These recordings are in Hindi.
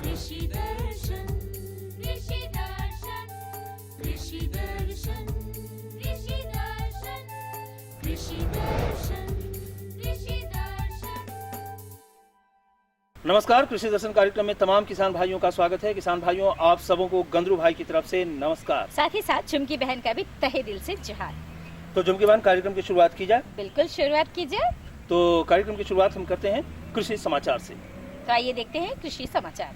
कृषि दर्शन कृषि दर्शन कृषि दर्शन कृषि दर्शन कृषि दर्शन कृषि दर्शन। नमस्कार, कृषि दर्शन कार्यक्रम में तमाम किसान भाइयों का स्वागत है। किसान भाइयों, आप सबों को गंदरू भाई की तरफ से नमस्कार। साथ ही साथ झुमकी बहन का भी तहे दिल से जोहार। तो झुमकी बहन, कार्यक्रम की शुरुआत की जाए। बिल्कुल, शुरुआत कीजिए। तो कार्यक्रम की शुरुआत हम करते हैं कृषि समाचार से। तो आइए देखते हैं कृषि समाचार।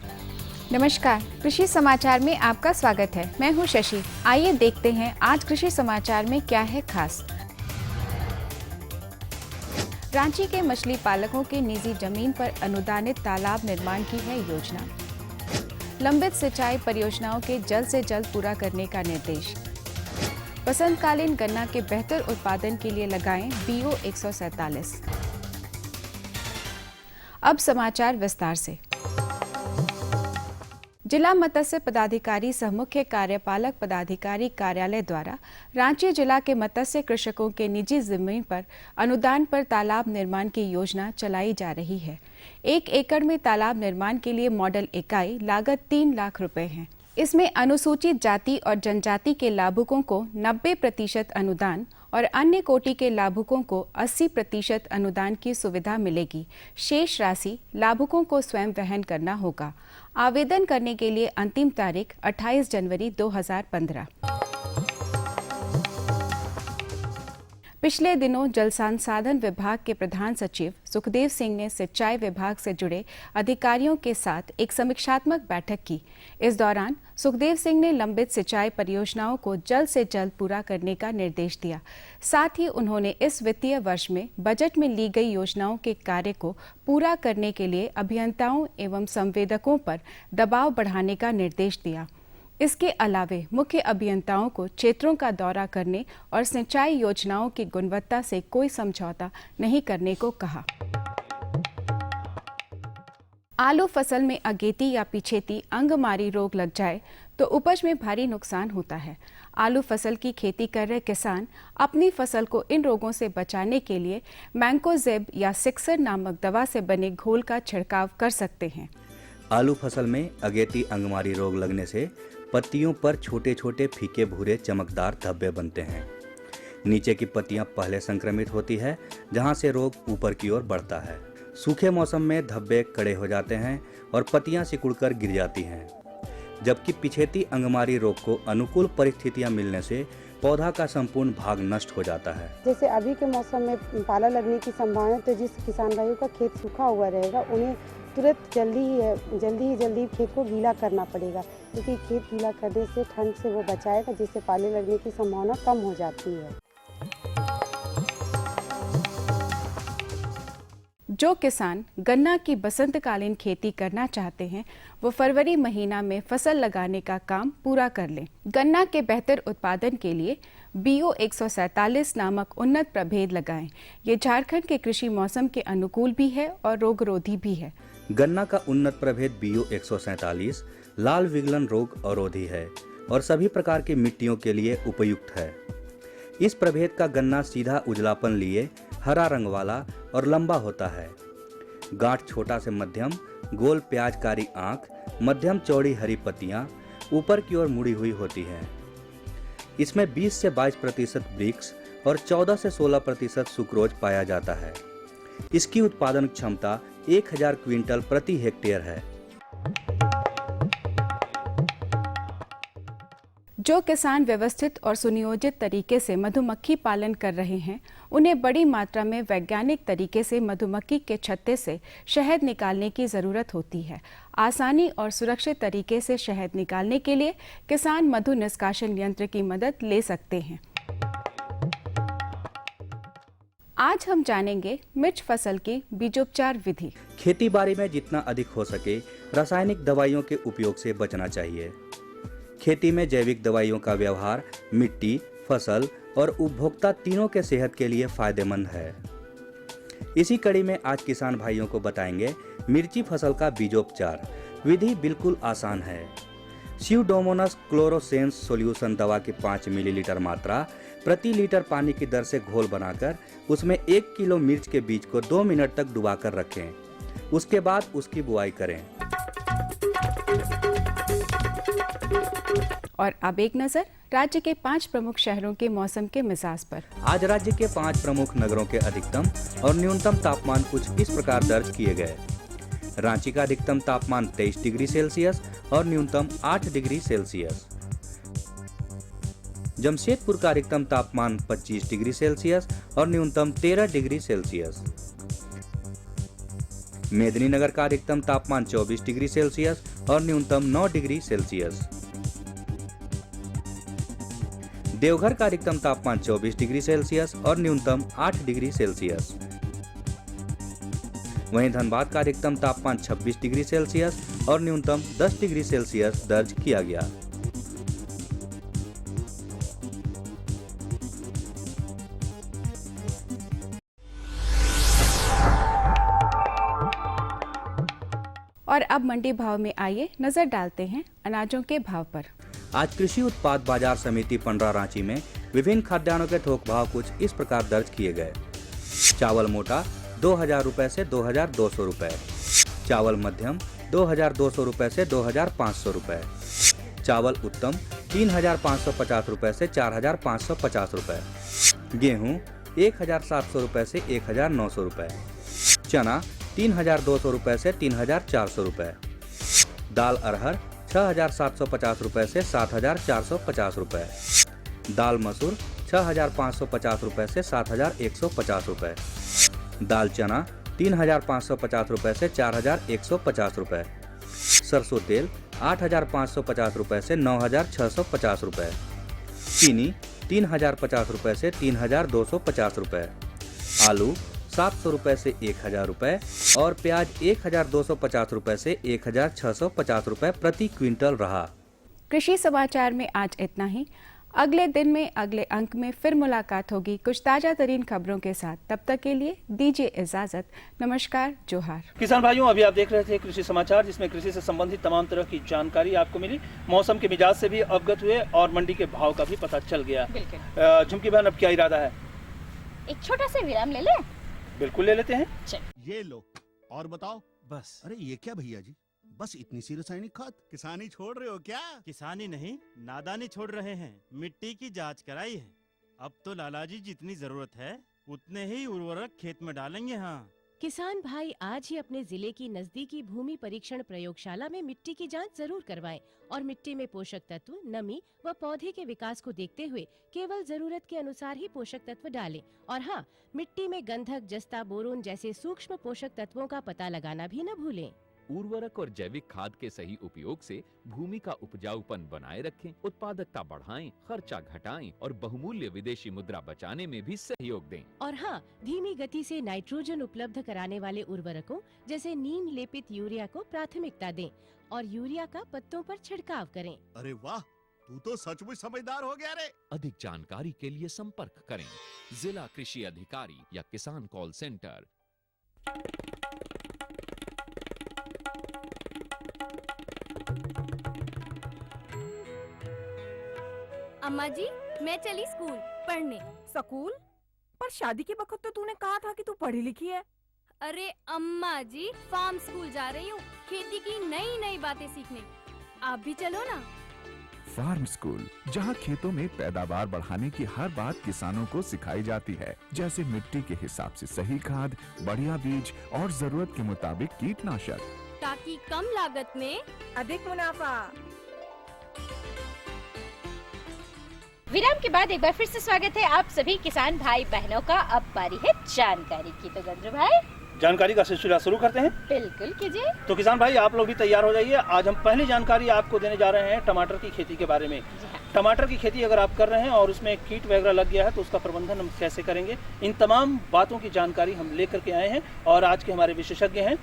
नमस्कार, कृषि समाचार में आपका स्वागत है। मैं हूं शशि। आइए देखते हैं आज कृषि समाचार में क्या है खास। रांची के मछली पालकों के निजी जमीन पर अनुदानित तालाब निर्माण की है योजना। लंबित सिंचाई परियोजनाओं के जल्द से जल्द पूरा करने का निर्देश। वसंतकालीन गन्ना के बेहतर उत्पादन के लिए लगाएं BO 147। अब समाचार विस्तार से। जिला मत्स्य पदाधिकारी सह मुख्य कार्यपालक पदाधिकारी कार्यालय द्वारा रांची जिला के मत्स्य कृषकों के निजी जमीन पर अनुदान पर तालाब निर्माण की योजना चलाई जा रही है। 1 एकड़ में तालाब निर्माण के लिए मॉडल इकाई लागत 3 लाख रुपए है। इसमें अनुसूचित जाति और जनजाति के लाभुकों को 90% अनुदान और अन्य कोटि के लाभुकों को 80% अनुदान की सुविधा मिलेगी। शेष राशि लाभुकों को स्वयं वहन करना होगा। आवेदन करने के लिए अंतिम तारीख 28 जनवरी 2015। पिछले दिनों जल संसाधन विभाग के प्रधान सचिव सुखदेव सिंह ने सिंचाई विभाग से जुड़े अधिकारियों के साथ एक समीक्षात्मक बैठक की। इस दौरान सुखदेव सिंह ने लंबित सिंचाई परियोजनाओं को जल्द से जल्द पूरा करने का निर्देश दिया। साथ ही उन्होंने इस वित्तीय वर्ष में बजट में ली गई योजनाओं के कार्य को पूरा करने के लिए अभियंताओं एवं संवेदकों पर दबाव बढ़ाने का निर्देश दिया। इसके अलावे मुख्य अभियंताओं को क्षेत्रों का दौरा करने और सिंचाई योजनाओं की गुणवत्ता से कोई समझौता नहीं करने को कहा। आलू फसल में अगेती या पिछेती अंगमारी रोग लग जाए तो उपज में भारी नुकसान होता है। आलू फसल की खेती कर रहे किसान अपनी फसल को इन रोगों से बचाने के लिए मैंकोजेब या सिक्सर नामक दवा से बने घोल का छिड़काव कर सकते हैं। आलू फसल में अगेती अंगमारी रोग लगने से पत्तियों पर छोटे छोटे फीके भूरे चमकदार धब्बे बनते हैं। नीचे की पत्तियां पहले संक्रमित होती है, जहां से रोग ऊपर की ओर बढ़ता है। सूखे मौसम में धब्बे कड़े हो जाते हैं और पत्तियां सिकुड़कर गिर जाती हैं। जबकि पिछेती अंगमारी रोग को अनुकूल परिस्थितियां मिलने से पौधा का संपूर्ण भाग नष्ट हो जाता है। जैसे अभी के मौसम में पाला लगने की संभावना, तो जिस किसान भाइयों का खेत सूखा हुआ रहेगा उन्हें तुरंत जल्दी खेत को गीला करना पड़ेगा, क्योंकि खेत गीला करने से ठंड से वो बचाएगा, जिससे पाले लगने की संभावना कम हो जाती है। जो किसान गन्ना की बसंतकालीन खेती करना चाहते हैं वो फरवरी महीना में फसल लगाने का काम पूरा कर लें। गन्ना के बेहतर उत्पादन के लिए BO 147 नामक उन्नत प्रभेद लगाएं। ये झारखंड के कृषि मौसम के अनुकूल भी है और रोगरोधी भी है। गन्ना का उन्नत प्रभेद BO 147 लाल विगलन रोग अवरोधी है और सभी प्रकार की मिट्टियों के लिए उपयुक्त है। इस प्रभेद का गन्ना सीधा उजलापन लिए हरा रंग वाला और लंबा होता है। गांठ छोटा से मध्यम, गोल प्याजकारी आंख, मध्यम चौड़ी हरी पत्तियां ऊपर की ओर मुड़ी हुई होती हैं। इसमें 20 से 22% ब्रिक्स और 14 से 16% सुक्रोज पाया जाता है। इसकी उत्पादन क्षमता 1000 क्विंटल प्रति हेक्टेयर है। जो किसान व्यवस्थित और सुनियोजित तरीके से मधुमक्खी पालन कर रहे हैं उन्हें बड़ी मात्रा में वैज्ञानिक तरीके से मधुमक्खी के छत्ते से शहद निकालने की ज़रूरत होती है। आसानी और सुरक्षित तरीके से शहद निकालने के लिए किसान मधु निष्कासन यंत्र की मदद ले सकते हैं। आज हम जानेंगे मिर्च फसल की बीजोपचार विधि। खेती बाड़ी में जितना अधिक हो सके रासायनिक दवाइयों के उपयोग से बचना चाहिए। खेती में जैविक दवाइयों का व्यवहार मिट्टी, फसल और उपभोक्ता तीनों के सेहत के लिए फायदेमंद है। इसी कड़ी में आज किसान भाइयों को बताएंगे मिर्ची फसल का बीजोपचार। विधि बिल्कुल आसान है। स्यूडोमोनास क्लोरोसेंस सॉल्यूशन दवा की 5 मिलीलीटर मात्रा प्रति लीटर पानी की दर से घोल बनाकर उसमें 1 किलो मिर्च के बीज को 2 मिनट तक डुबाकर रखें। उसके बाद उसकी बुआई करें। और अब एक नजर राज्य के 5 प्रमुख शहरों के मौसम के मिजाज पर। आज राज्य के 5 प्रमुख नगरों के अधिकतम और न्यूनतम तापमान कुछ इस प्रकार दर्ज किए गए। रांची का अधिकतम तापमान 23 डिग्री सेल्सियस और न्यूनतम 8 डिग्री सेल्सियस। जमशेदपुर का अधिकतम तापमान 25 डिग्री सेल्सियस और न्यूनतम 13 डिग्री सेल्सियस। मेदिनीनगर का अधिकतम तापमान 24 डिग्री सेल्सियस और न्यूनतम 9 डिग्री सेल्सियस। देवघर का अधिकतम तापमान 24 डिग्री सेल्सियस और न्यूनतम 8 डिग्री सेल्सियस। वहीं धनबाद का अधिकतम तापमान 26 डिग्री सेल्सियस और न्यूनतम 10 डिग्री सेल्सियस दर्ज किया गया। और अब मंडी भाव में आइए नजर डालते हैं अनाजों के भाव पर। आज कृषि उत्पाद बाजार समिति पंडरा रांची में विभिन्न खाद्यान्नों के थोक भाव कुछ इस प्रकार दर्ज किए गए। चावल मोटा 2000 रुपए से 2200 रुपए, चावल मध्यम 2200 रुपए से 2500 रुपए, चावल उत्तम 3550 रुपए से 4550 रुपए, गेहूं 1700 रुपए से 1900 रुपए, चना 3200 रुपए से 3400 रुपए, दाल अरहर 6750 रुपए से 7450 रुपए, दाल मसूर 6550 रुपए से 7150 रुपए, दाल चना 3550 रुपए से 4150 रुपए, सरसों तेल 8550 रुपए से 9650 रुपए, चीनी 3050 रुपए से 3250 रुपए, आलू 700 रुपए से 1000 रुपए और प्याज 1250 रुपए से 1650 रुपए प्रति क्विंटल रहा। कृषि समाचार में आज इतना ही। अगले दिन में अगले अंक में फिर मुलाकात होगी कुछ ताजा तरीन खबरों के साथ। तब तक के लिए दीजिए इजाजत। नमस्कार, जोहार। किसान भाइयों, अभी आप देख रहे थे कृषि समाचार, जिसमें कृषि से संबंधित तमाम तरह की जानकारी आपको मिली। मौसम के मिजाज से भी अवगत हुए और मंडी के भाव का भी पता चल गया। बिल्कुल। झुमकी बहन, अब क्या इरादा है? एक छोटा सा विराम ले लें। बिल्कुल ले लेते हैं। ये लो और बताओ। बस। अरे ये क्या भैया जी, बस इतनी सी रासायनिक खाद? किसानी छोड़ रहे हो क्या? किसानी नहीं, नादानी छोड़ रहे हैं। मिट्टी की जांच कराई है। अब तो लालाजी जितनी जरूरत है उतने ही उर्वरक खेत में डालेंगे। हाँ, किसान भाई आज ही अपने जिले की नजदीकी भूमि परीक्षण प्रयोगशाला में मिट्टी की जांच जरूर करवाएं और मिट्टी में पोषक तत्व, नमी व पौधे के विकास को देखते हुए केवल जरूरत के अनुसार ही पोषक तत्व डालें। और हाँ, मिट्टी में गंधक, जस्ता, बोरोन जैसे सूक्ष्म पोषक तत्वों का पता लगाना भी न भूलें। उर्वरक और जैविक खाद के सही उपयोग से भूमि का उपजाऊपन बनाए रखें, उत्पादकता बढ़ाएं, खर्चा घटाएं और बहुमूल्य विदेशी मुद्रा बचाने में भी सहयोग दें। और हाँ, धीमी गति से नाइट्रोजन उपलब्ध कराने वाले उर्वरकों जैसे नीम लेपित यूरिया को प्राथमिकता दें और यूरिया का पत्तों पर छिड़काव करें। अरे वाह, तू तो सचमुच समझदार हो गया रे। अधिक जानकारी के लिए संपर्क करें जिला कृषि अधिकारी या किसान कॉल सेंटर। अम्मा जी, मैं चली स्कूल पढ़ने। स्कूल? पर शादी के वक्त तो तूने कहा था कि तू पढ़ी लिखी है। अरे अम्मा जी, फार्म स्कूल जा रही हूँ, खेती की नई नई बातें सीखने। आप भी चलो ना। फार्म स्कूल, जहाँ खेतों में पैदावार बढ़ाने की हर बात किसानों को सिखाई जाती है, जैसे मिट्टी के हिसाब से सही खाद, बढ़िया बीज और जरूरत के मुताबिक कीटनाशक, ताकि कम लागत में अधिक मुनाफा। विराम के बाद एक बार फिर से स्वागत है आप सभी किसान भाई बहनों का। अब बारी है जानकारी की, तो गंद्रू भाई जानकारी का सिलसिला शुरू करते हैं। बिल्कुल कीजिए। तो किसान भाई, आप लोग भी तैयार हो जाइए। आज हम पहली जानकारी आपको देने जा रहे हैं टमाटर की खेती के बारे में। टमाटर की खेती अगर आप कर रहे हैं और उसमें कीट वगैरह लग गया है तो उसका प्रबंधन हम कैसे करेंगे, इन तमाम बातों की जानकारी हम लेकर के आए हैं और आज के हमारे विशेषज्ञ हैं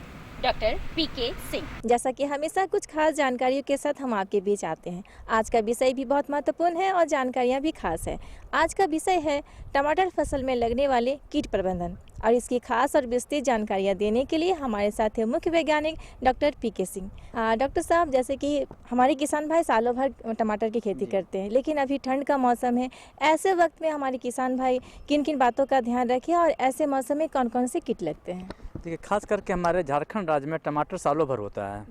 डॉक्टर पीके सिंह। जैसा कि हमेशा कुछ खास जानकारियों के साथ हम आपके बीच आते हैं। आज का विषय भी बहुत महत्वपूर्ण है और जानकारियां भी खास है। आज का विषय है टमाटर फसल में लगने वाले कीट प्रबंधन और इसकी खास और विस्तृत जानकारियां देने के लिए हमारे साथ है मुख्य वैज्ञानिक डॉक्टर पीके सिंह। डॉक्टर साहब, जैसे कि हमारे किसान भाई सालों भर टमाटर की खेती करते हैं, लेकिन अभी ठंड का मौसम है। ऐसे वक्त में हमारे किसान भाई किन किन बातों का ध्यान रखें और ऐसे मौसम में कौन कौन से कीट लगते हैं? देखिए, खास करके हमारे झारखंड राज्य में टमाटर सालों भर होता है।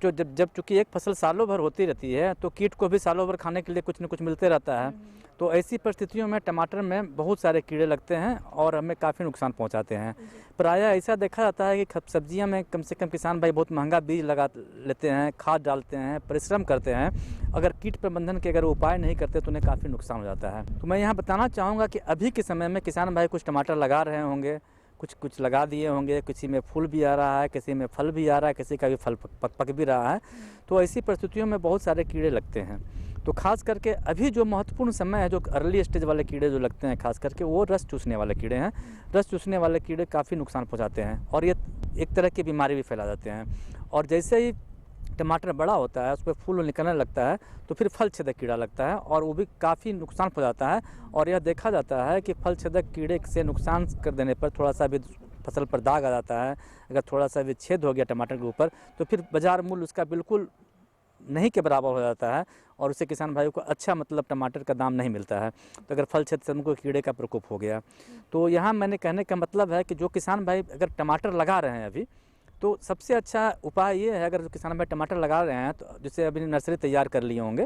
जब चूंकि एक फसल सालों भर होती रहती है तो कीट को भी सालों भर खाने के लिए कुछ न कुछ मिलते रहता है। तो ऐसी परिस्थितियों में टमाटर में बहुत सारे कीड़े लगते हैं और हमें काफ़ी नुकसान पहुंचाते हैं। प्रायः ऐसा देखा जाता है कि सब्जियां में कम से कम किसान भाई बहुत महंगा बीज लगा लेते हैं, खाद डालते हैं, परिश्रम करते हैं, अगर कीट प्रबंधन के अगर उपाय नहीं करते तो उन्हें काफ़ी नुकसान हो जाता है। तो मैं यहाँ बताना चाहूँगा कि अभी के समय में किसान भाई कुछ टमाटर लगा रहे होंगे, कुछ लगा दिए होंगे, किसी में फूल भी आ रहा है, किसी में फल भी आ रहा है, किसी का भी फल पक भी रहा है। तो ऐसी परिस्थितियों में बहुत सारे कीड़े लगते हैं। तो खास करके अभी जो महत्वपूर्ण समय है, जो अर्ली स्टेज वाले कीड़े जो लगते हैं खास करके, वो रस चूसने वाले कीड़े हैं। रस चूसने वाले कीड़े काफ़ी नुकसान पहुंचाते हैं और ये एक तरह की बीमारी भी फैला देते हैं। और जैसे ही टमाटर बड़ा होता है, उस पर फूल निकलने लगता है, तो फिर फल छेदक कीड़ा लगता है और वो भी काफ़ी नुकसान पहुंचाता है। और यह देखा जाता है कि फल छेदक कीड़े से नुकसान कर देने पर थोड़ा सा भी फसल पर दाग आ जाता है, अगर थोड़ा सा भी छेद हो गया टमाटर के ऊपर, तो फिर बाजार मूल्य उसका बिल्कुल नहीं के बराबर हो जाता है और उससे किसान भाइयों को अच्छा मतलब टमाटर का दाम नहीं मिलता है। तो अगर फल छेद से उनको कीड़े का प्रकोप हो गया, तो यहाँ मैंने कहने का मतलब है कि जो किसान भाई अगर टमाटर लगा रहे हैं अभी, तो सबसे अच्छा उपाय ये है, अगर किसान भाई टमाटर लगा रहे हैं तो जैसे अभी नर्सरी तैयार कर लिए होंगे,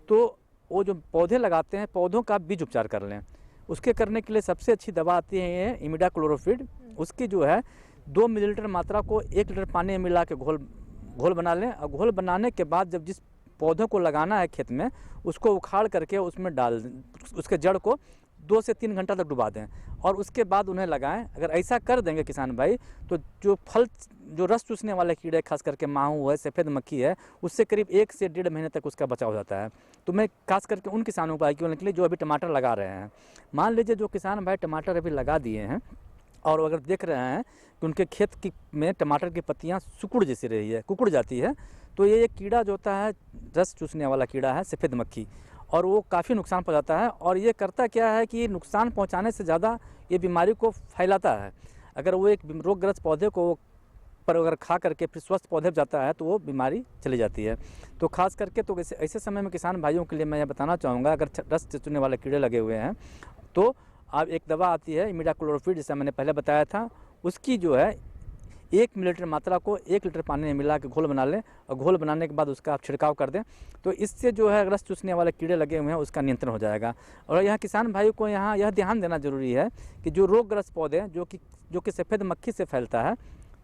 तो वो जो पौधे लगाते हैं पौधों का बीज उपचार कर लें। उसके करने के लिए सबसे अच्छी दवा आती है ये इमिडाक्लोरोफिड। उसकी जो है 2 मिलीलीटर मात्रा को 1 लीटर पानी में मिला के घोल बना लें। और घोल बनाने के बाद जब जिस पौधों को लगाना है खेत में, उसको उखाड़ करके उसमें डाल दें, उसके जड़ को 2 से 3 घंटा तक डुबा दें और उसके बाद उन्हें लगाएं। अगर ऐसा कर देंगे किसान भाई, तो जो रस चूसने वाले कीड़े खास करके माहू है, सफ़ेद मक्खी है, उससे करीब 1 से 1.5 महीने तक उसका बचाव हो जाता है। तो मैं खास करके उन किसानों को आगे के लिए जो अभी टमाटर लगा रहे हैं, मान लीजिए जो किसान भाई टमाटर अभी लगा दिए हैं और अगर देख रहे हैं कि उनके खेत में टमाटर की पत्तियां सिकुड़ जैसी रही है, कुकुड़ जाती है, तो ये एक कीड़ा जो होता है रस चूसने वाला कीड़ा है, सफ़ेद मक्खी, और वो काफ़ी नुकसान पहुंचाता है। और ये करता क्या है कि नुकसान पहुंचाने से ज़्यादा ये बीमारी को फैलाता है। अगर वो एक रोगग्रस्त पौधे को पर अगर खा करके फिर स्वस्थ पौधे पर जाता है तो वो बीमारी चली जाती है। तो खास करके तो ऐसे समय में किसान भाइयों के लिए मैं ये बताना चाहूँगा, अगर रस चूसने वाले कीड़े लगे हुए हैं तो अब एक दवा आती है इमिडाक्लोरोफिड, जैसा मैंने पहले बताया था, उसकी जो है 1 मिलीलीटर मात्रा को 1 लीटर पानी में मिला के घोल बना लें और घोल बनाने के बाद उसका आप छिड़काव कर दें। तो इससे जो है रस चूसने वाले कीड़े लगे हुए हैं उसका नियंत्रण हो जाएगा। और यहाँ किसान भाइयों को यहाँ यह ध्यान देना जरूरी है कि जो रोगग्रस्त पौधे जो कि सफ़ेद मक्खी से फैलता है,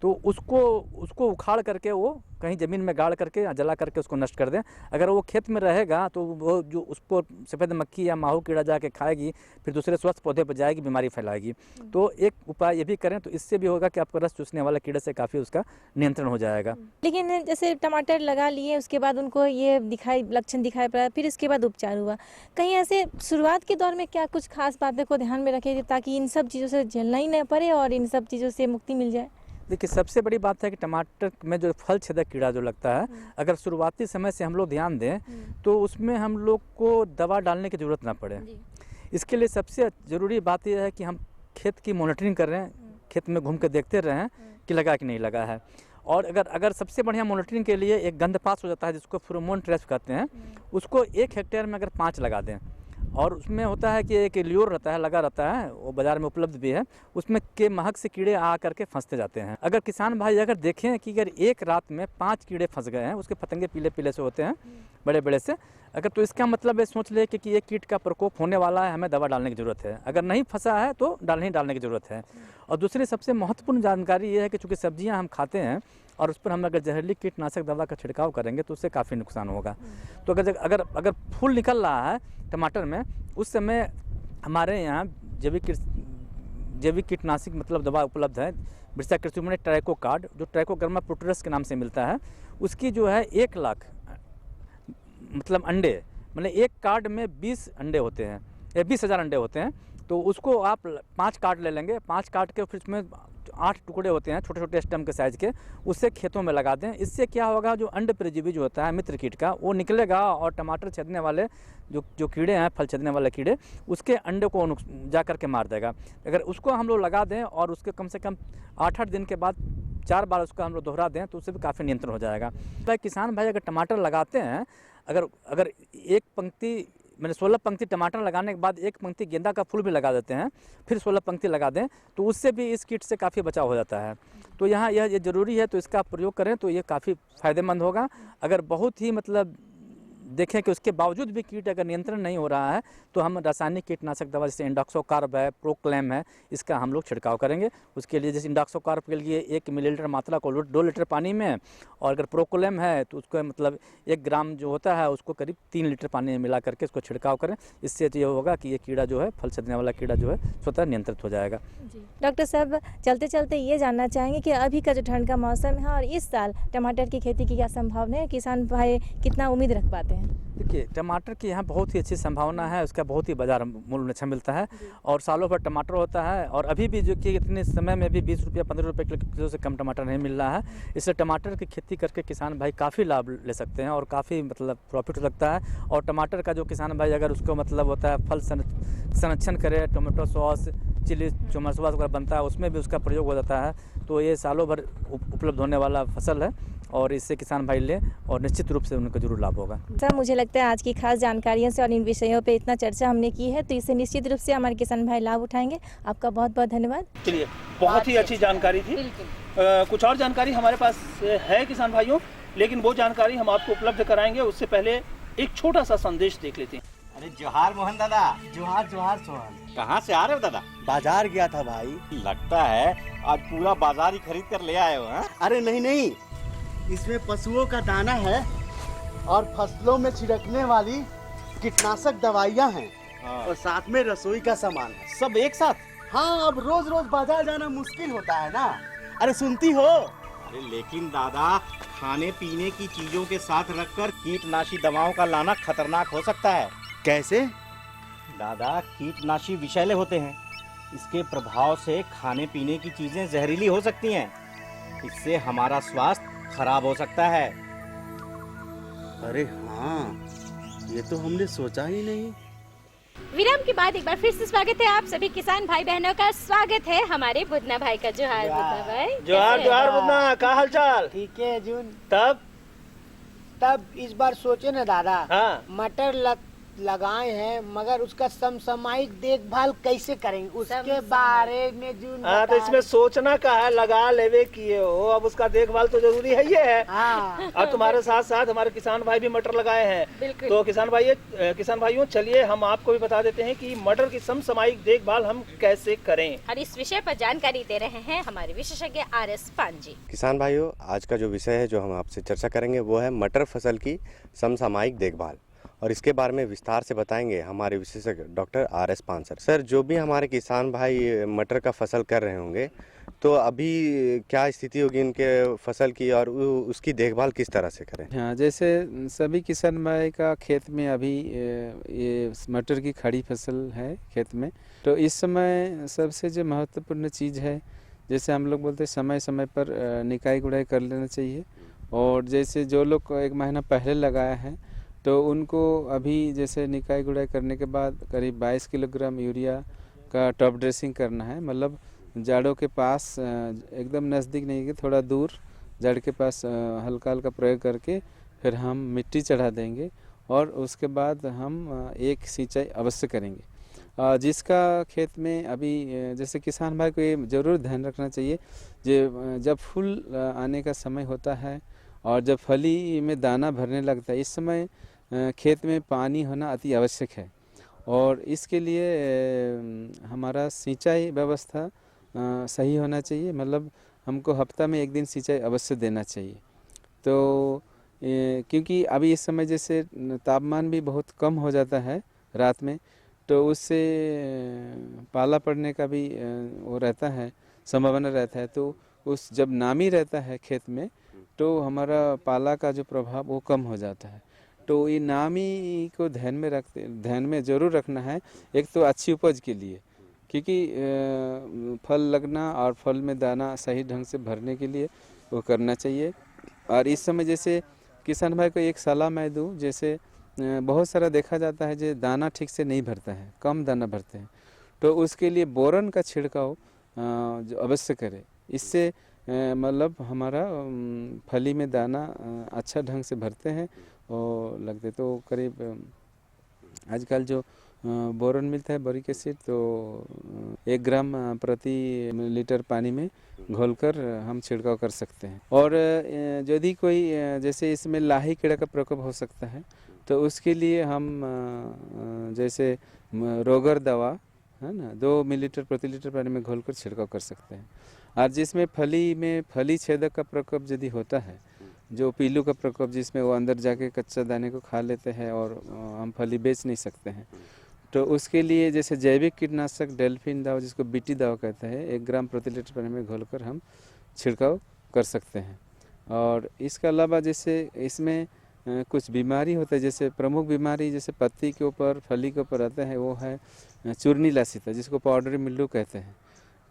तो उसको उखाड़ करके वो कहीं ज़मीन में गाड़ करके या जला करके उसको नष्ट कर दें। अगर वो खेत में रहेगा तो वो जो उसको सफ़ेद मक्खी या माहू कीड़ा जाके खाएगी, फिर दूसरे स्वस्थ पौधे पर जाएगी, बीमारी फैलाएगी। तो एक उपाय ये भी करें, तो इससे भी होगा कि आपको रस चूसने वाला कीड़े से काफ़ी उसका नियंत्रण हो जाएगा। लेकिन जैसे टमाटर लगा लिए, उसके बाद उनको ये लक्षण दिखाई पड़ा, फिर इसके बाद उपचार हुआ, कहीं ऐसे शुरुआत के दौर में क्या कुछ खास बातें को ध्यान में रखें ताकि इन सब चीज़ों से झेलना ही न पड़े और इन सब चीज़ों से मुक्ति मिल जाए? देखिए, सबसे बड़ी बात है कि टमाटर में जो फल छेदक कीड़ा जो लगता है, अगर शुरुआती समय से हम लोग ध्यान दें तो उसमें हम लोग को दवा डालने की ज़रूरत ना पड़े। इसके लिए सबसे ज़रूरी बात यह है कि हम खेत की मॉनिटरिंग कर रहे हैं, खेत में घूम के देखते रहें कि लगा कि नहीं लगा है। और अगर सबसे बढ़िया मॉनिटरिंग के लिए एक गंध पास हो जाता है जिसको फेरोमोन ट्रैप कहते हैं, उसको 1 हेक्टेयर में अगर 5 लगा दें, और उसमें होता है कि एक ल्योर रहता है, लगा रहता है, वो बाज़ार में उपलब्ध भी है, उसमें के महक से कीड़े आ करके फंसते जाते हैं। अगर किसान भाई अगर देखें कि अगर एक रात में 5 कीड़े फंस गए हैं, उसके पतंगे पीले पीले से होते हैं, बड़े बड़े से, अगर तो इसका मतलब है सोच ले कि ये कीट का प्रकोप होने वाला है, हमें दवा डालने की ज़रूरत है। अगर नहीं फंसा है तो डालने की ज़रूरत है। और दूसरी सबसे महत्वपूर्ण जानकारी ये है कि चूँकि सब्जियाँ हम खाते हैं और उस पर हम अगर जहरीली कीटनाशक दवा का छिड़काव करेंगे तो उससे काफ़ी नुकसान होगा। तो अगर फूल निकल रहा है टमाटर में, उस समय हमारे यहाँ जैविक कीटनाशक मतलब दवा उपलब्ध है। बिरसा कृषि में ट्राइकोकार्ड, जो ट्राइकोग्रामा प्रोटोरस के नाम से मिलता है, उसकी जो है 1 लाख मतलब अंडे, मतलब एक कार्ड में 20 अंडे होते हैं, 20,000 अंडे होते हैं। तो उसको आप 5 कार्ड ले लेंगे, 5 कार्ड के फिर उसमें 8 टुकड़े होते हैं छोटे छोटे स्टेम के साइज़ के, उससे खेतों में लगा दें। इससे क्या होगा, जो अंड परजीवी जो होता है मित्र कीट का, वो निकलेगा और टमाटर छेदने वाले जो कीड़े हैं, फल छेदने वाले कीड़े, उसके अंडे को जा करके मार देगा। अगर उसको हम लोग लगा दें और उसके कम से कम 8-8 दिन के बाद 4 बार उसको हम लोग दोहरा दें तो उससे भी काफ़ी नियंत्रण हो जाएगा। तो किसान भाई अगर टमाटर लगाते हैं, अगर एक पंक्ति मैंने 16 पंक्ति टमाटर लगाने के बाद एक पंक्ति गेंदा का फूल भी लगा देते हैं, फिर 16 पंक्ति लगा दें तो उससे भी इस कीट से काफ़ी बचाव हो जाता है। तो यहाँ यह ज़रूरी है, तो इसका प्रयोग करें तो ये काफ़ी फ़ायदेमंद होगा। अगर बहुत ही मतलब देखें कि उसके बावजूद भी कीट अगर नियंत्रण नहीं हो रहा है तो हम रासायनिक कीटनाशक दवा जैसे इंडोक्सोकार्ब है, प्रोक्लेम है, इसका हम लोग छिड़काव करेंगे। उसके लिए जैसे इंडोक्सोकार्ब के लिए 1 मिलीलीटर मात्रा को 2 लीटर पानी में, और अगर प्रोक्लेम है तो उसको मतलब 1 ग्राम जो होता है उसको करीब 3 लीटर पानी में मिला करके उसको छिड़काव करें। इससे तो ये होगा कि ये कीड़ा जो है, फल सड़ने वाला कीड़ा जो है स्वतः नियंत्रित हो जाएगा। डॉक्टर साहब, चलते चलते ये जानना चाहेंगे कि अभी का जो ठंड का मौसम है और इस साल टमाटर की खेती की क्या संभावना है, किसान भाई कितना उम्मीद रख पाते हैं? देखिए, टमाटर की यहाँ बहुत ही अच्छी संभावना है, उसका बहुत ही बाजार मूल्य अच्छा मिलता है और सालों भर टमाटर होता है। और अभी भी जो कि इतने समय में भी 20 रुपया 15 रुपये किलो से कम टमाटर नहीं मिल रहा है। इसलिए टमाटर की खेती करके किसान भाई काफ़ी लाभ ले सकते हैं और काफ़ी मतलब प्रॉफिट हो सकता है। और टमाटर का जो किसान भाई अगर उसको मतलब होता है फल संरक्षण करे, tomato sauce, chilli tomato sauce वगैरह बनता है उसमें भी उसका प्रयोग हो जाता है। तो ये सालों भर उपलब्ध होने वाला फसल है और इससे किसान भाई लें और निश्चित रूप से उनको जरूर लाभ होगा। सर, मुझे लगता है आज की खास जानकारियों से और इन विषयों पे इतना चर्चा हमने की है तो इससे निश्चित रूप से हमारे किसान भाई लाभ उठाएंगे। आपका बहुत बहुत धन्यवाद। चलिए, बहुत ही अच्छी जानकारी थी। कुछ और जानकारी हमारे पास है किसान भाइयों, लेकिन वो जानकारी हम आपको उपलब्ध कराएंगे। उससे पहले एक छोटा सा संदेश देख लेते हैं। अरे जोहार मोहन दादा। जोहार जोहार सोहन। कहाँ से आ रहे हो दादा? बाजार गया था भाई। लगता है आज पूरा बाजार ही खरीद कर ले आए हो। हाँ? अरे नहीं नहीं, इसमें पशुओं का दाना है और फसलों में छिड़कने वाली कीटनाशक दवाइयाँ हैं और साथ में रसोई का सामान है, सब एक साथ। हाँ, अब रोज रोज बाजार जाना मुश्किल होता है ना। अरे सुनती हो? अरे लेकिन दादा, खाने पीने की चीजों के साथ रखकर कीटनाशी दवाओं का लाना खतरनाक हो सकता है। कैसे? दादा, कीटनाशी विषैले होते हैं। इसके प्रभाव से खाने पीने की चीजें जहरीली हो सकती हैं। इससे हमारा स्वास्थ्य खराब हो सकता है। अरे हाँ, ये तो हमने सोचा ही नहीं। विराम के बाद एक बार फिर से स्वागत है आप सभी किसान भाई बहनों का। स्वागत है हमारे बुधना भाई का। जोहार बुधना भाई। जोहार जोहार बुधना, क्या हाल चाल? ठीक है जून। तब इस बार सोचे ना दादा, हाँ। मटर लगाए हैं मगर उसका समसामयिक देखभाल कैसे करेंगे उसके बारे में जून। हाँ, तो इसमें सोचना का है, लगा लेवे किए हो, अब उसका देखभाल तो जरूरी है ही है। हाँ। अब तुम्हारे साथ साथ हमारे किसान भाई भी मटर लगाए हैं। तो किसान भाइयों चलिए हम आपको भी बता देते हैं कि मटर की समसामयिक देखभाल हम कैसे करें। और इस विषय पर जानकारी दे रहे हैं हमारे विशेषज्ञ RS पांजी। किसान भाइयों, आज का जो विषय है जो हम आपसे चर्चा करेंगे वो है मटर फसल की समसामयिक देखभाल, और इसके बारे में विस्तार से बताएंगे हमारे विशेषज्ञ डॉक्टर RS पांसर। सर, जो भी हमारे किसान भाई मटर का फसल कर रहे होंगे तो अभी क्या स्थिति होगी इनके फसल की और उसकी देखभाल किस तरह से करें? हाँ, जैसे सभी किसान भाई का खेत में अभी ये मटर की खड़ी फसल है खेत में, तो इस समय सबसे जो महत्वपूर्ण चीज़ है, जैसे हम लोग बोलते हैं समय समय पर निकाई गुड़ाई कर लेना चाहिए। और जैसे जो लोग 1 महीना पहले लगाया है तो उनको अभी जैसे निकाई गुड़ाई करने के बाद करीब 22 किलोग्राम यूरिया का टॉप ड्रेसिंग करना है। मतलब जड़ों के पास एकदम नज़दीक नहीं, कि थोड़ा दूर जड़ के पास हल्का हल्का प्रयोग करके फिर हम मिट्टी चढ़ा देंगे और उसके बाद हम एक सिंचाई अवश्य करेंगे। जिसका खेत में अभी जैसे किसान भाई को ये ज़रूर ध्यान रखना चाहिए, जब फूल आने का समय होता है और जब फली में दाना भरने लगता है, इस समय खेत में पानी होना अति आवश्यक है। और इसके लिए हमारा सिंचाई व्यवस्था सही होना चाहिए। मतलब हमको हफ्ता में 1 दिन सिंचाई अवश्य देना चाहिए। तो क्योंकि अभी इस समय जैसे तापमान भी बहुत कम हो जाता है रात में, तो उससे पाला पड़ने का भी वो रहता है, संभावना रहता है। तो उस जब नामी रहता है खेत में तो हमारा पाला का जो प्रभाव वो कम हो जाता है। तो ये नामी को ध्यान में ज़रूर रखना है। एक तो अच्छी उपज के लिए, क्योंकि फल लगना और फल में दाना सही ढंग से भरने के लिए वो करना चाहिए। और इस समय जैसे किसान भाई को एक सलाह मैं दूं, जैसे बहुत सारा देखा जाता है जो दाना ठीक से नहीं भरता है, कम दाना भरते हैं, तो उसके लिए बोरन का छिड़काव जो अवश्य करें। इससे मतलब हमारा फली में दाना अच्छा ढंग से भरते हैं और लगते। तो करीब आजकल जो बोरॉन मिलता है, बोरिक एसिड, तो 1 ग्राम प्रति लीटर पानी में घोलकर हम छिड़काव कर सकते हैं। और यदि कोई जैसे इसमें लाही कीड़ा का प्रकोप हो सकता है तो उसके लिए हम जैसे रोगर दवा है ना 2 मिलीलीटर प्रति लीटर पानी में घोलकर छिड़काव कर सकते हैं। और जिसमें फली छेदक का प्रकोप यदि होता है, जो पीलू का प्रकोप जिसमें वो अंदर जाके कच्चा दाने को खा लेते हैं और हम फली बेच नहीं सकते हैं, तो उसके लिए जैसे जैविक कीटनाशक डेल्फिन दवा जिसको बीटी दवा कहते हैं 1 ग्राम प्रति लीटर पानी में घोलकर हम छिड़काव कर सकते हैं। और इसके अलावा जैसे इसमें कुछ बीमारी होता है, जैसे प्रमुख बीमारी जैसे पत्ती के ऊपर फली के ऊपर आता है वो है चूर्णी लासिता जिसको पाउडरी मिल्ड्यू कहते हैं।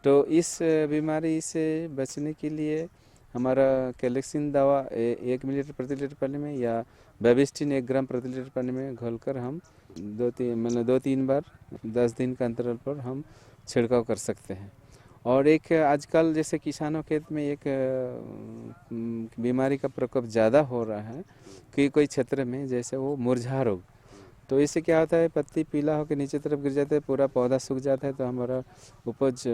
तो इस बीमारी से बचने के लिए हमारा कैलेक्सिन दवा 1 मिलीलीटर प्रति लीटर पानी में या बेबिस्टिन 1 ग्राम प्रति लीटर पानी में घोलकर हम 2-3 बार 10 दिन का अंतराल पर हम छिड़काव कर सकते हैं। और एक आजकल जैसे किसानों खेत में एक बीमारी का प्रकोप ज़्यादा हो रहा है कि कोई क्षेत्र में, जैसे वो मुरझा रोग। तो इससे क्या होता है, पत्ती पीला होकर नीचे तरफ गिर जाता है, पूरा पौधा सूख जाता है, तो हमारा उपज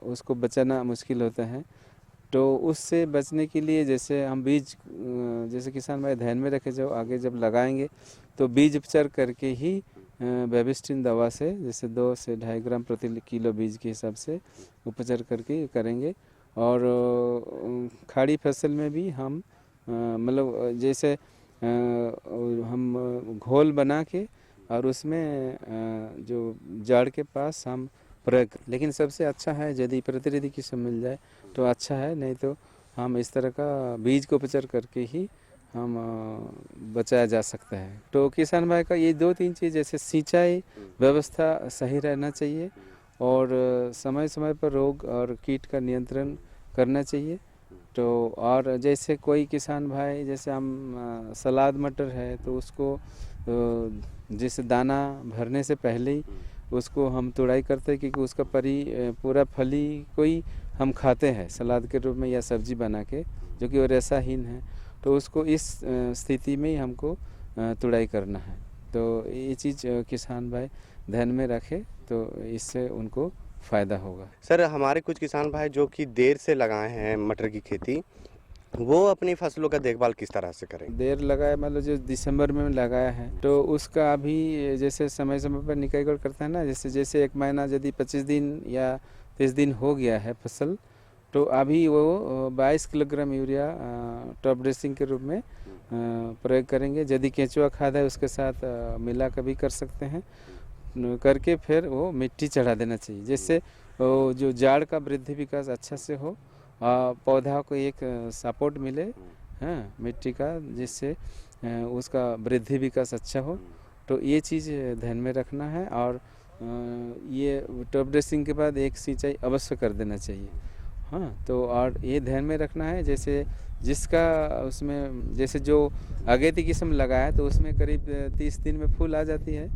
उसको बचाना मुश्किल होता है। तो उससे बचने के लिए जैसे हम बीज जैसे किसान भाई ध्यान में रखे, जो आगे जब लगाएंगे तो बीज उपचार करके ही बेबिस्टिन दवा से जैसे 2 से 2.5 ग्राम प्रति किलो बीज के हिसाब से उपचार करके करेंगे। और खाड़ी फसल में भी हम मतलब जैसे हम घोल बना के और उसमें जो जाड़ के पास हम प्रयोग, लेकिन सबसे अच्छा है यदि प्रतिनिधि किस्म मिल जाए तो अच्छा है, नहीं तो हम इस तरह का बीज को उपचार करके ही हम बचाया जा सकता है। तो किसान भाई का ये 2-3 चीज़ जैसे सिंचाई व्यवस्था सही रहना चाहिए और समय समय पर रोग और कीट का नियंत्रण करना चाहिए। तो और जैसे कोई किसान भाई जैसे हम सलाद मटर है तो उसको जैसे दाना भरने से पहले ही उसको हम तुड़ाई करते हैं, क्योंकि उसका पूरा फली को ही हम खाते हैं सलाद के रूप में या सब्जी बना के, जो कि वो रेसाहीन है। तो उसको इस स्थिति में ही हमको तुड़ाई करना है। तो ये चीज़ किसान भाई ध्यान में रखे तो इससे उनको फ़ायदा होगा। सर, हमारे कुछ किसान भाई जो कि देर से लगाए हैं मटर की खेती, वो अपनी फसलों का देखभाल किस तरह से करें? देर लगाए मतलब जो दिसंबर में लगाया है तो उसका अभी जैसे समय समय पर निकाई करता है ना, जैसे 1 महीना यदि 25 दिन या 30 दिन हो गया है फसल, तो अभी वो 22 किलोग्राम यूरिया टॉप ड्रेसिंग के रूप में प्रयोग करेंगे। यदि केंचुआ खाद है उसके साथ मिला कर भी कर सकते हैं, करके फिर वो मिट्टी चढ़ा देना चाहिए, जिससे जो जाड़ का वृद्धि विकास अच्छा से हो, पौधा को एक सपोर्ट मिले मिट्टी का, जिससे उसका वृद्धि विकास अच्छा हो। तो ये चीज़ ध्यान में रखना है। और ये टॉप ड्रेसिंग के बाद एक सिंचाई अवश्य कर देना चाहिए। तो और ये ध्यान में रखना है, जैसे जिसका उसमें जैसे जो अगेती किस्म लगाया है तो उसमें करीब 30 दिन में फूल आ जाती है।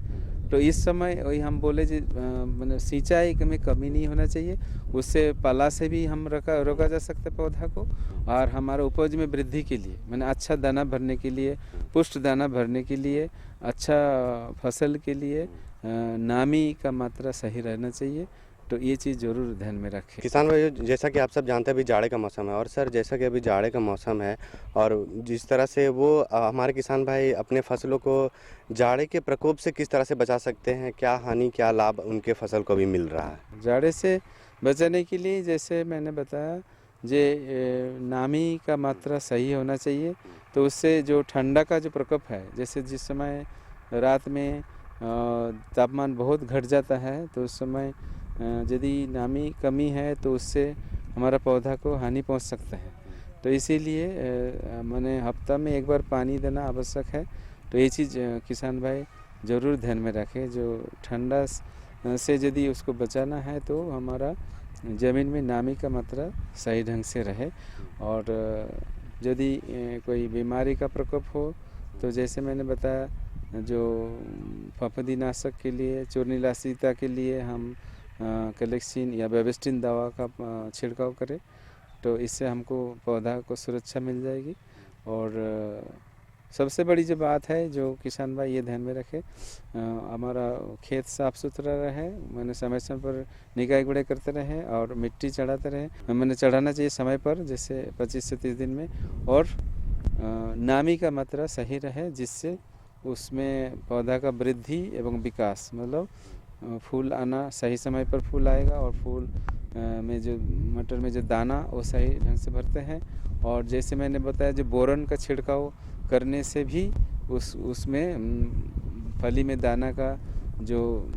तो इस समय वही हम बोले मतलब सिंचाई में कमी नहीं होना चाहिए, उससे पाला से भी हम रोका जा सकता है पौधा को। और हमारा उपज में वृद्धि के लिए मैंने अच्छा दाना भरने के लिए, पुष्ट दाना भरने के लिए, अच्छा फसल के लिए नामी का मात्रा सही रहना चाहिए। तो ये चीज़ ज़रूर ध्यान में रखें। किसान भाई, जैसा कि आप सब जानते हैं अभी जाड़े का मौसम है, और सर जैसा कि अभी जाड़े का मौसम है और जिस तरह से वो हमारे किसान भाई अपने फसलों को जाड़े के प्रकोप से किस तरह से बचा सकते हैं, क्या हानि क्या लाभ उनके फसल को भी मिल रहा है? जाड़े से बचाने के लिए जैसे मैंने बताया नामी का मात्रा सही होना चाहिए। तो उससे जो ठंडा का जो प्रकोप है, जैसे जिस समय रात में तापमान बहुत घट जाता है तो उस समय यदि नामी कमी है तो उससे हमारा पौधा को हानि पहुंच सकता है। तो इसीलिए मैंने हफ्ता में 1 बार पानी देना आवश्यक है। तो ये चीज़ किसान भाई ज़रूर ध्यान में रखें। जो ठंडा से यदि उसको बचाना है तो हमारा ज़मीन में नामी का मात्रा सही ढंग से रहे। और यदि कोई बीमारी का प्रकोप हो तो जैसे मैंने बताया, जो फफूंदीनाशक के लिए, चूर्णी लासिता के लिए हम कैलेक्सिन या बेबिस्टिन दवा का छिड़काव करें, तो इससे हमको पौधा को सुरक्षा मिल जाएगी। और सबसे बड़ी जो बात है जो किसान भाई ये ध्यान में रखे, हमारा खेत साफ सुथरा रहे, मैंने समय समय पर निकाई गुड़ाई करते रहे और मिट्टी चढ़ाते रहे। मैंने चढ़ाना चाहिए समय पर, जैसे 25 से 30 दिन में, और नामी का मात्रा सही रहे जिससे उसमें पौधा का वृद्धि एवं विकास, मतलब फूल आना सही समय पर फूल आएगा और फूल में जो मटर में जो दाना वो सही ढंग से भरते हैं। और जैसे मैंने बताया जो बोरन का छिड़काव करने से भी उसमें फली में दाना का जो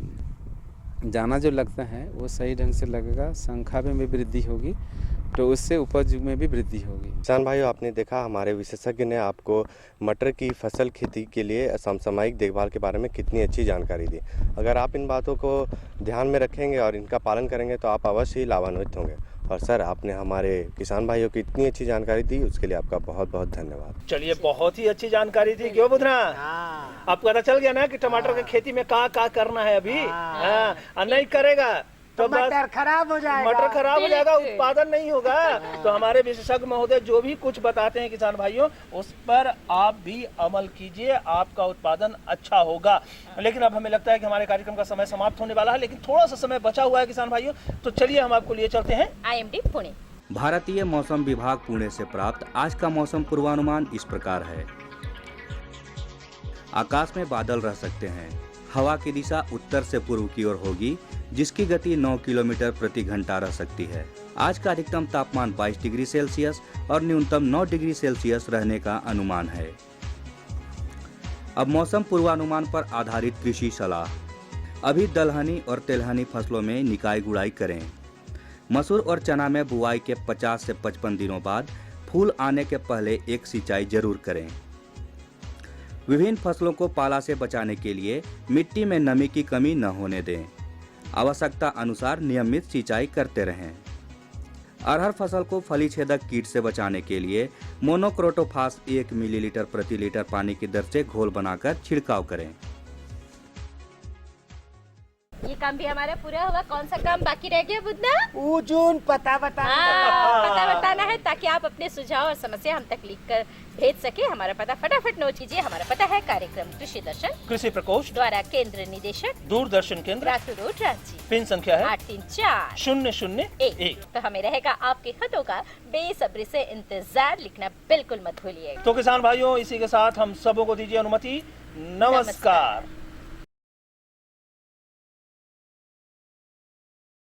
जो लगता है वो सही ढंग से लगेगा, संख्या में भी वृद्धि होगी, तो उससे उपज में भी वृद्धि होगी। किसान भाइयों, आपने देखा हमारे विशेषज्ञ ने आपको मटर की फसल खेती के लिए समसामयिक देखभाल के बारे में कितनी अच्छी जानकारी दी। अगर आप इन बातों को ध्यान में रखेंगे और इनका पालन करेंगे तो आप अवश्य ही लाभान्वित होंगे। और सर, आपने हमारे किसान भाइयों की इतनी अच्छी जानकारी दी, उसके लिए आपका बहुत बहुत धन्यवाद। चलिए, बहुत ही अच्छी जानकारी थी, क्यों बुधना? आपको पता चल गया ना कि टमाटर की खेती में क्या करना है अभी। नहीं करेगा तो मटर खराब हो जाएगा, मटर खराब हो जाएगा, उत्पादन नहीं होगा। तो हमारे विशेषज्ञ महोदय जो भी कुछ बताते हैं किसान भाइयों, उस पर आप भी अमल कीजिए, आपका उत्पादन अच्छा होगा। लेकिन अब हमें लगता है कि हमारे कार्यक्रम का समय समाप्त होने वाला है, लेकिन थोड़ा सा समय बचा हुआ है किसान भाइयों, तो चलिए हम आपको लिए चलते हैं IMD पुणे। भारतीय मौसम विभाग पुणे से प्राप्त आज का मौसम पूर्वानुमान इस प्रकार है। आकाश में बादल रह सकते हैं। हवा की दिशा उत्तर से पूर्व की ओर होगी, जिसकी गति 9 किलोमीटर प्रति घंटा रह सकती है। आज का अधिकतम तापमान 22 डिग्री सेल्सियस और न्यूनतम 9 डिग्री सेल्सियस रहने का अनुमान है। अब मौसम पूर्वानुमान पर आधारित कृषि सलाह। अभी दलहनी और तेलहनी फसलों में निकाई गुड़ाई करें। मसूर और चना में बुआई के 50 से 55 दिनों बाद फूल आने के पहले एक सिंचाई जरूर करें। विभिन्न फसलों को पाला से बचाने के लिए मिट्टी में नमी की कमी न होने दें। आवश्यकता अनुसार नियमित सिंचाई करते रहें। अरहर फसल को फली छेदक कीट से बचाने के लिए मोनोक्रोटोफास 1 मिलीलीटर प्रति लीटर पानी की दर से घोल बनाकर छिड़काव करें। ये काम भी हमारा पूरा हुआ। कौन सा काम बाकी रह गया बुधना? जून पता बताना है, ताकि आप अपने सुझाव और समस्या हम तक लिख कर भेज सके। हमारा पता फटाफट नोट कीजिए। हमारा पता है कार्यक्रम कृषि दर्शन, कृषि प्रकोष्ठ द्वारा केंद्र निदेशक, दूरदर्शन केंद्र, रातू रोड, रांची। पिन संख्या है 834-001। तो हमें रहेगा आपके खतों का बेसब्री से इंतजार। लिखना बिल्कुल मत भूलिएगा। तो किसान भाइयों, इसी के साथ हम सबों को दीजिए अनुमति। नमस्कार।